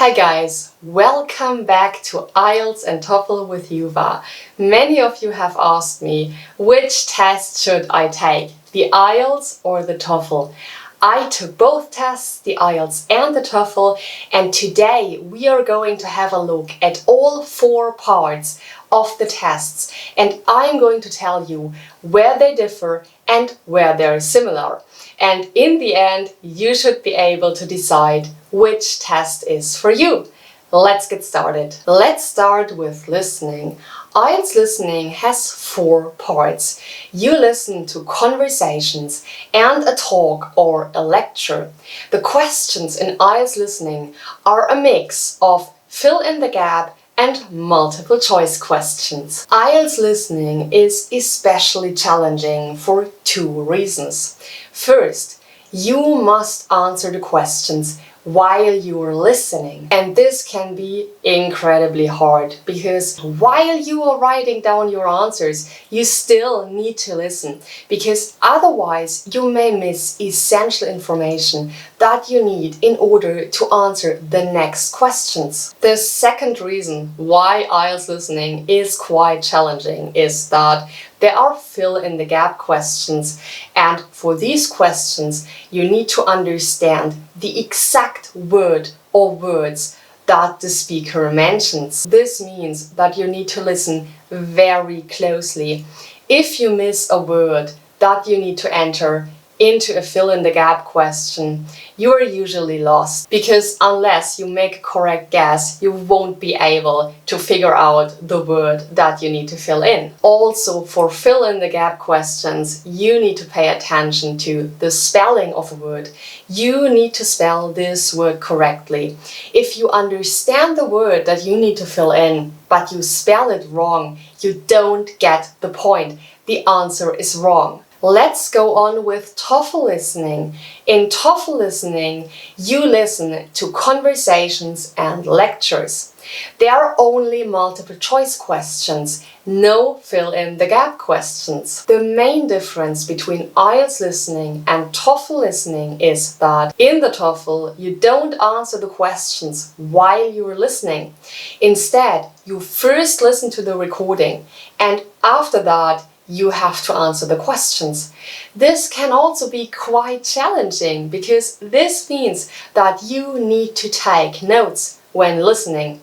Hi guys, welcome back to IELTS and TOEFL with Juva. Many of you have asked me, which test should I take, the IELTS or the TOEFL? I took both tests, the IELTS and the TOEFL, and today we are going to have a look at all 4 parts of the tests, and I'm going to tell you where they differ and where they're similar. And in the end, you should be able to decide which test is for you. Let's get started. Let's start with listening. IELTS listening has 4 parts. You listen to conversations and a talk or a lecture. The questions in IELTS listening are a mix of fill in the gap and multiple choice questions. IELTS listening is especially challenging for 2 reasons. First, you must answer the questions while you are listening, and this can be incredibly hard because while you are writing down your answers, you still need to listen, because otherwise you may miss essential information that you need in order to answer the next questions. The second reason why IELTS listening is quite challenging is that there are fill-in-the-gap questions, and for these questions you need to understand the exact word or words that the speaker mentions. This means that you need to listen very closely. If you miss a word that you need to enter into a fill-in-the-gap question, you are usually lost, because unless you make a correct guess, you won't be able to figure out the word that you need to fill in. Also, for fill-in-the-gap questions, you need to pay attention to the spelling of a word. You need to spell this word correctly. If you understand the word that you need to fill in, but you spell it wrong, you don't get the point. The answer is wrong. Let's go on with TOEFL listening. In TOEFL listening, you listen to conversations and lectures. There are only multiple choice questions, no fill-in-the-gap questions. The main difference between IELTS listening and TOEFL listening is that in the TOEFL, you don't answer the questions while you're listening. Instead, you first listen to the recording, and after that, you have to answer the questions. This can also be quite challenging because this means that you need to take notes when listening.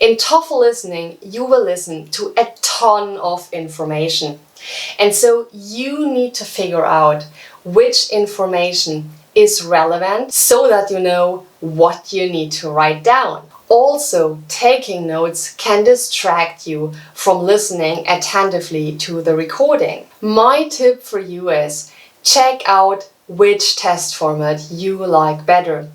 In TOEFL listening, you will listen to a ton of information. And so you need to figure out which information is relevant so that you know what you need to write down. Also, taking notes can distract you from listening attentively to the recording. My tip for you is check out which test format you like better.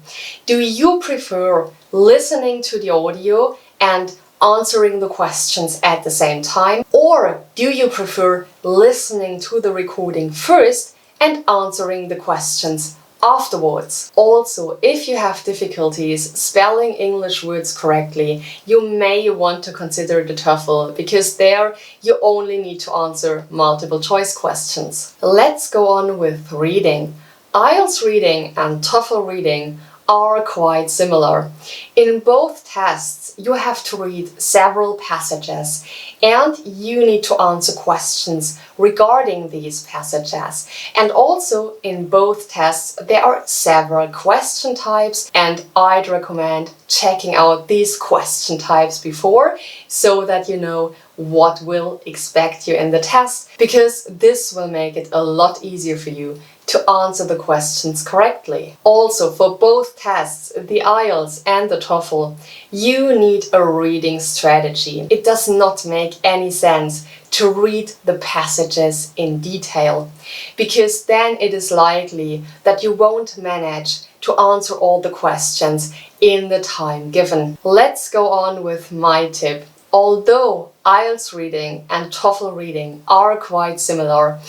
Do you prefer listening to the audio and answering the questions at the same time? Or do you prefer listening to the recording first and answering the questions afterwards? Also, if you have difficulties spelling English words correctly, you may want to consider the TOEFL, because there you only need to answer multiple choice questions. Let's go on with reading. IELTS reading and TOEFL reading are quite similar. In both tests, you have to read several passages and you need to answer questions regarding these passages. And also in both tests, there are several question types, and I'd recommend checking out these question types before so that you know what will expect you in the test, because this will make it a lot easier for you to answer the questions correctly. Also, for both tests, the IELTS and the TOEFL, you need a reading strategy. It does not make any sense to read the passages in detail, because then it is likely that you won't manage to answer all the questions in the time given. Let's go on with my tip. Although IELTS reading and TOEFL reading are quite similar,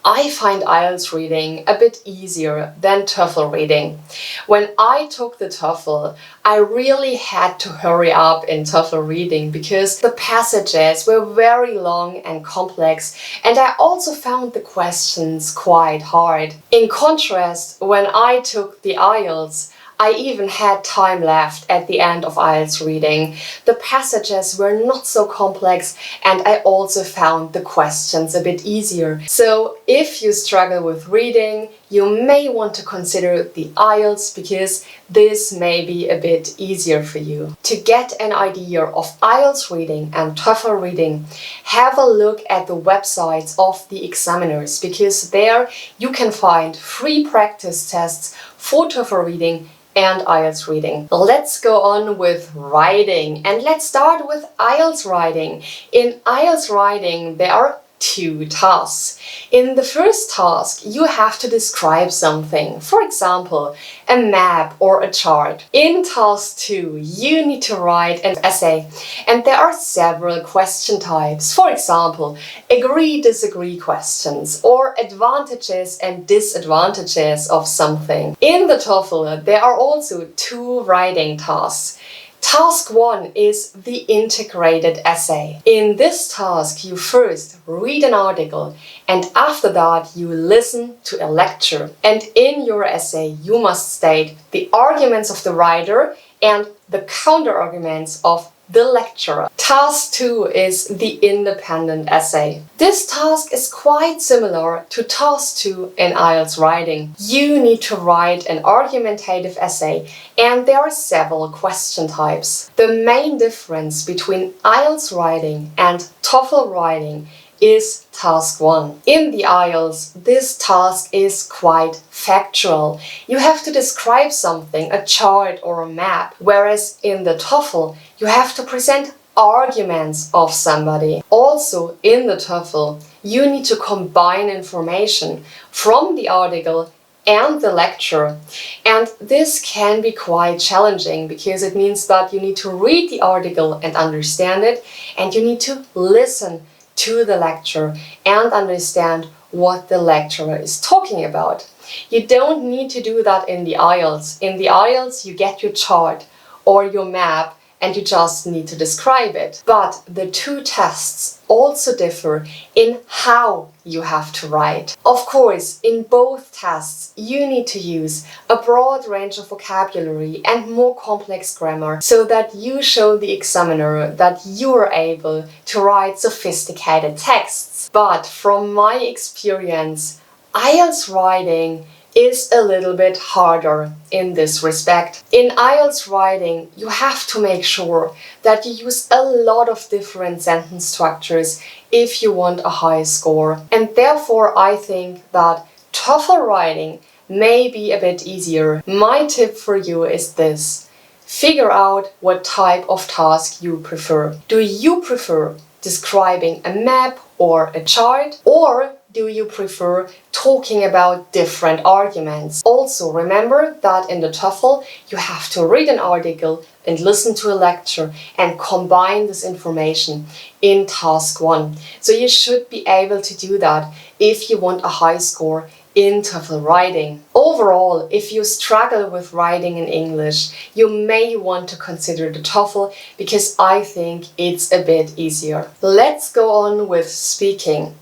I find IELTS reading a bit easier than TOEFL reading. When I took the TOEFL, I really had to hurry up in TOEFL reading because the passages were very long and complex, and I also found the questions quite hard. In contrast, when I took the IELTS, I even had time left at the end of IELTS reading. The passages were not so complex, and I also found the questions a bit easier. So if you struggle with reading, you may want to consider the IELTS because this may be a bit easier for you. To get an idea of IELTS reading and TOEFL reading, have a look at the websites of the examiners, because there you can find free practice tests for TOEFL reading and IELTS reading. Let's go on with writing, and let's start with IELTS writing. In IELTS writing, there are 2 tasks. In the first task, you have to describe something, for example, a map or a chart. In task 2, you need to write an essay, and there are several question types, for example, agree-disagree questions or advantages and disadvantages of something. In the TOEFL, there are also 2 writing tasks. Task 1 is the integrated essay. In this task, you first read an article, and after that you listen to a lecture. And in your essay, you must state the arguments of the writer and the counter-arguments of the lecturer. Task 2 is the independent essay. This task is quite similar to task 2 in IELTS writing. You need to write an argumentative essay, and there are several question types. The main difference between IELTS writing and TOEFL writing is task 1. In the IELTS, this task is quite factual. You have to describe something, a chart or a map, whereas in the TOEFL, you have to present arguments of somebody. Also, in the TOEFL, you need to combine information from the article and the lecture. And this can be quite challenging because it means that you need to read the article and understand it, and you need to listen to the lecture and understand what the lecturer is talking about. You don't need to do that in the IELTS. In the IELTS, you get your chart or your map and you just need to describe it. But the 2 tests also differ in how you have to write. Of course, in both tests, you need to use a broad range of vocabulary and more complex grammar so that you show the examiner that you are able to write sophisticated texts. But from my experience, IELTS writing is a little bit harder in this respect. In IELTS writing, you have to make sure that you use a lot of different sentence structures if you want a high score. And therefore, I think that TOEFL writing may be a bit easier. My tip for you is this: figure out what type of task you prefer. Do you prefer describing a map or a chart, or do you prefer talking about different arguments? Also, remember that in the TOEFL you have to read an article and listen to a lecture and combine this information in task 1. So you should be able to do that if you want a high score in TOEFL writing. Overall, if you struggle with writing in English, you may want to consider the TOEFL because I think it's a bit easier. Let's go on with speaking.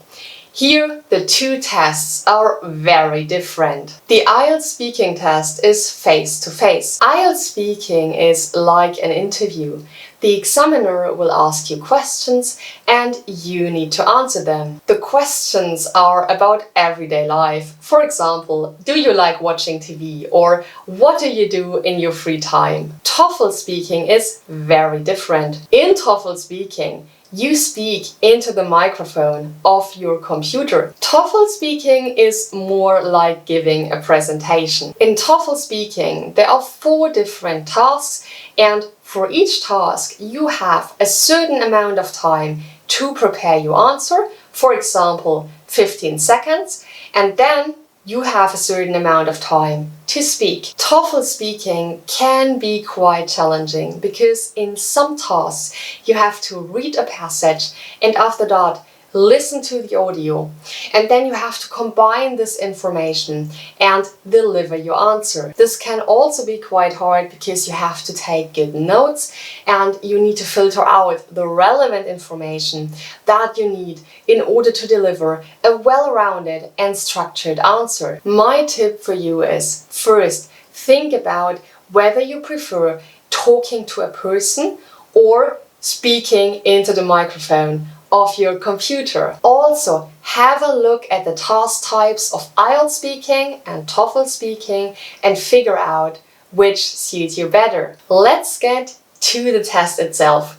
Here, the 2 tests are very different. The IELTS speaking test is face-to-face. IELTS speaking is like an interview. The examiner will ask you questions and you need to answer them. The questions are about everyday life. For example, do you like watching TV? Or what do you do in your free time? TOEFL speaking is very different. In TOEFL speaking, you speak into the microphone of your computer. TOEFL speaking is more like giving a presentation. In TOEFL speaking, there are 4 different tasks, and for each task, you have a certain amount of time to prepare your answer, for example, 15 seconds, and then you have a certain amount of time to speak. TOEFL speaking can be quite challenging because in some tasks you have to read a passage and after that listen to the audio, and then you have to combine this information and deliver your answer. This can also be quite hard because you have to take good notes and you need to filter out the relevant information that you need in order to deliver a well-rounded and structured answer. My tip for you is, first, think about whether you prefer talking to a person or speaking into the microphone of your computer. Also, have a look at the task types of IELTS speaking and TOEFL speaking and figure out which suits you better. Let's get to the test itself.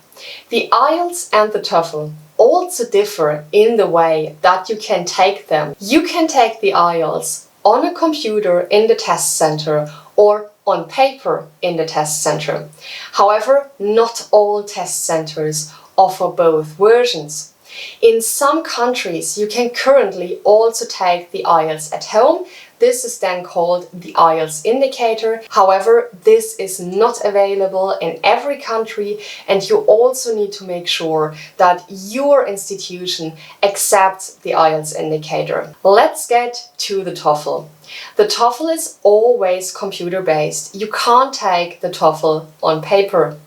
The IELTS and the TOEFL also differ in the way that you can take them. You can take the IELTS on a computer in the test center or on paper in the test center. However, not all test centers offer both versions. In some countries, you can currently also take the IELTS at home. This is then called the IELTS indicator. However, this is not available in every country, and you also need to make sure that your institution accepts the IELTS indicator. Let's get to the TOEFL. The TOEFL is always computer-based. You can't take the TOEFL on paper.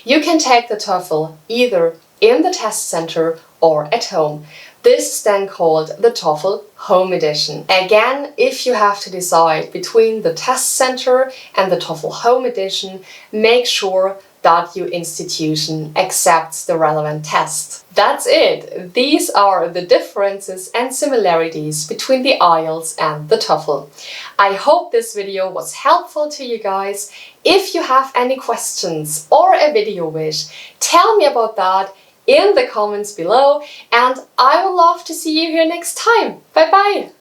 You can take the TOEFL either in the test center or at home. This is then called the TOEFL Home Edition. Again, if you have to decide between the test center and the TOEFL Home Edition, make sure that your institution accepts the relevant test. That's it. These are the differences and similarities between the IELTS and the TOEFL. I hope this video was helpful to you guys. If you have any questions or a video wish, tell me about that in the comments below, and I would love to see you here next time. Bye bye!